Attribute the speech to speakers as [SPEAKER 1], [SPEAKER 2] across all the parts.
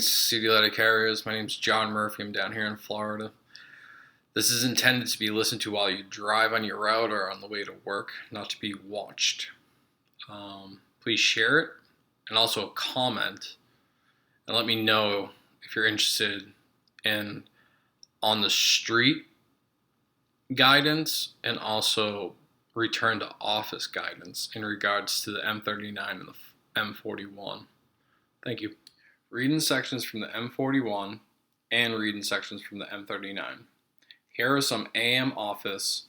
[SPEAKER 1] Greetings, city letter carriers. My name is John Murphy. I'm down here in Florida. This is intended to be listened to while you drive on your route or on the way to work, not to be watched. Please share it and also comment and let me know if you're interested in on the street guidance and also return to office guidance in regards to the M39 and the M41. Thank you. Reading sections from the M41 and reading sections from the M39. Here are some AM office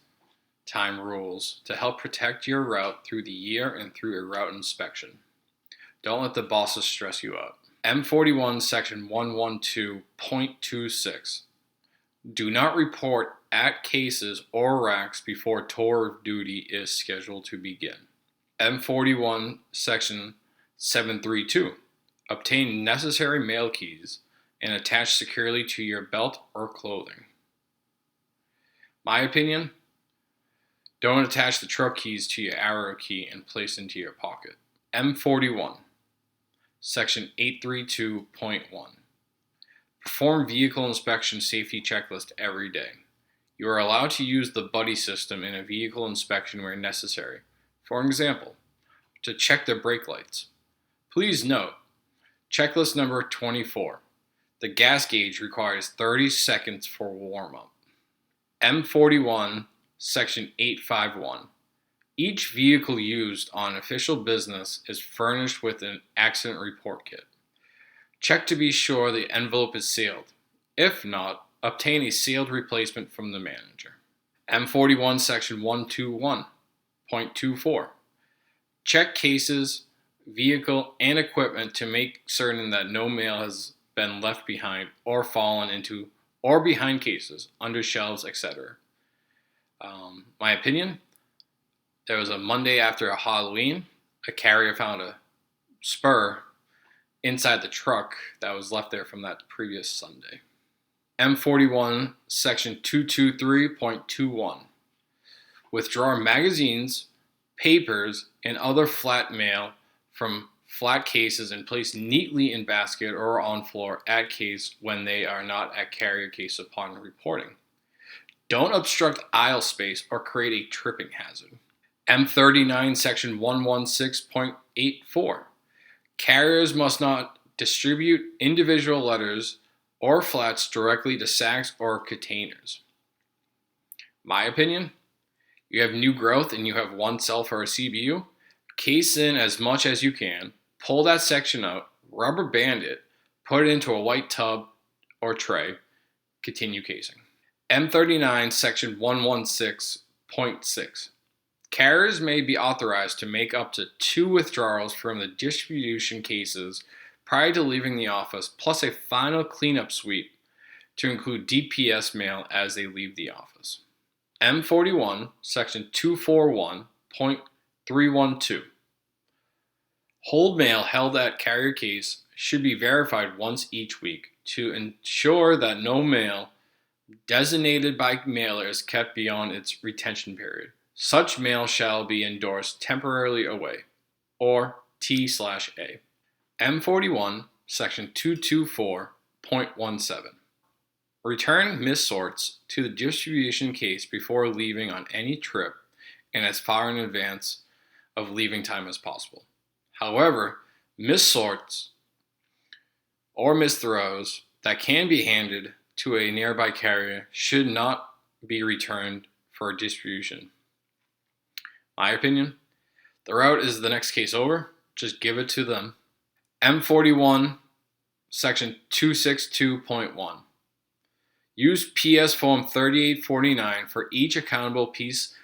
[SPEAKER 1] time rules to help protect your route through the year and through a route inspection. Don't let the bosses stress you out. M41 section 112.26. Do not report at cases or racks before tour of duty is scheduled to begin. M41 section 732. Obtain necessary mail keys and attach securely to your belt or clothing. My opinion, don't attach the truck keys to your arrow key and place into your pocket. M41, section 832.1. Perform vehicle inspection safety checklist every day. You are allowed to use the buddy system in a vehicle inspection where necessary. For example, to check the brake lights. Please note, checklist number 24. The gas gauge requires 30 seconds for warm-up. M41, section 851. Each vehicle used on official business is furnished with an accident report kit. Check to be sure the envelope is sealed. If not, obtain a sealed replacement from the manager. M41, section 121.24. Check cases, vehicle, and equipment to make certain that no mail has been left behind or fallen into or behind cases, under shelves, etc. My opinion, there was a Monday after a Halloween, a carrier found a spur inside the truck that was left there from that previous Sunday. M41, section 223.21. Withdraw magazines, papers, and other flat mail from flat cases and place neatly in basket or on floor at case when they are not at carrier case upon reporting. Don't obstruct aisle space or create a tripping hazard. M39 section 116.84. Carriers must not distribute individual letters or flats directly to sacks or containers. My opinion, you have new growth and you have one cell for a CBU, case in as much as you can, pull that section out, rubber band it, put it into a white tub or tray, continue casing. M39 section 116.6. Carriers may be authorized to make up to 2 withdrawals from the distribution cases prior to leaving the office, plus a final cleanup sweep to include DPS mail as they leave the office. M41 section 241.312. Hold mail held at carrier case should be verified once each week to ensure that no mail designated by mailer is kept beyond its retention period. Such mail shall be endorsed temporarily away, or T/A. M41, section 224.17. Return missorts to the distribution case before leaving on any trip and as far in advance of leaving time as possible. However, missorts or misthrows that can be handed to a nearby carrier should not be returned for distribution. My opinion, the route is the next case over, just give it to them. M41, section 262.1. Use PS Form 3849 for each accountable piece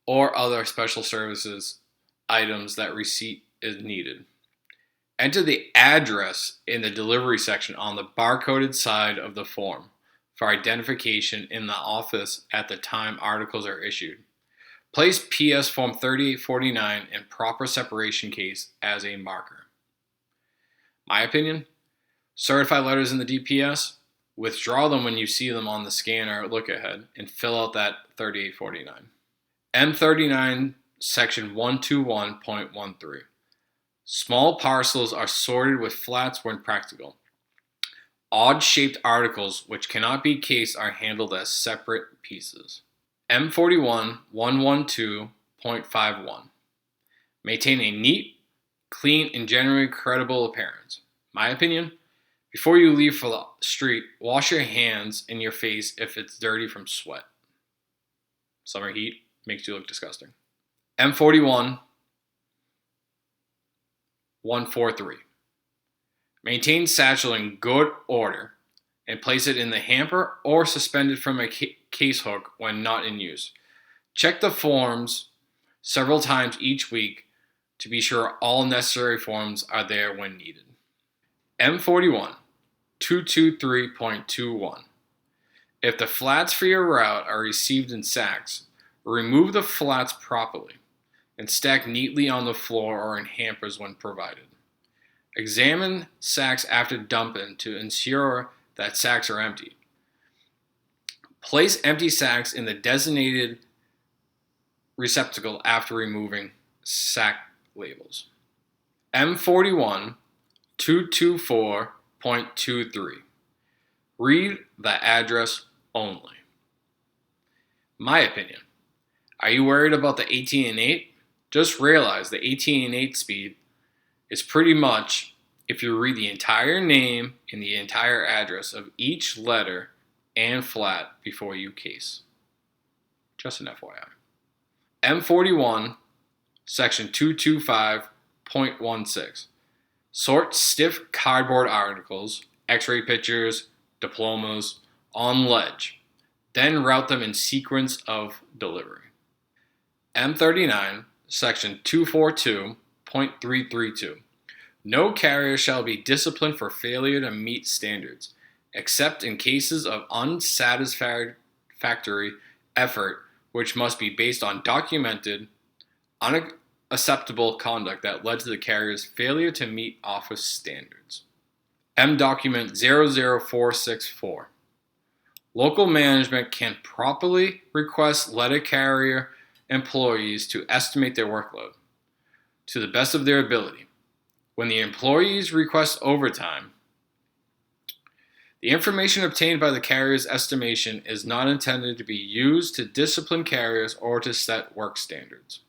[SPEAKER 1] or other special services items that receipt is needed. Enter the address in the delivery section on the barcoded side of the form for identification in the office at the time articles are issued. Place PS Form 3849 in proper separation case as a marker. My opinion, certify letters in the DPS, withdraw them when you see them on the scanner look ahead, and fill out that 3849. M39 section 121.13. Small parcels are sorted with flats when practical. Odd-shaped articles which cannot be cased are handled as separate pieces. M41 112.51. Maintain a neat, clean, and generally credible appearance. My opinion, before you leave for the street, wash your hands and your face if it's dirty from sweat. Summer heat makes you look disgusting. M41 143. Maintain satchel in good order and place it in the hamper or suspended from a case hook when not in use. Check the forms several times each week to be sure all necessary forms are there when needed. M41 223.21. If the flats for your route are received in sacks, remove the flats properly and stack neatly on the floor or in hampers when provided. Examine sacks after dumping to ensure that sacks are empty. Place empty sacks in the designated receptacle after removing sack labels. M41 224.23. Read the address only. My opinion. Are you worried about the 18 and 8? Just realize the 18 and 8 speed is pretty much if you read the entire name and the entire address of each letter and flat before you case. Just an FYI. M41, section 225.16. Sort stiff cardboard articles, x-ray pictures, diplomas, on ledge. Then route them in sequence of delivery. M39, section 242.332. No carrier shall be disciplined for failure to meet standards, except in cases of unsatisfactory effort, which must be based on documented, unacceptable conduct that led to the carrier's failure to meet office standards. M document 00464. Local management can properly request letter carrier employees to estimate their workload to the best of their ability. When the employees request overtime, the information obtained by the carrier's estimation is not intended to be used to discipline carriers or to set work standards.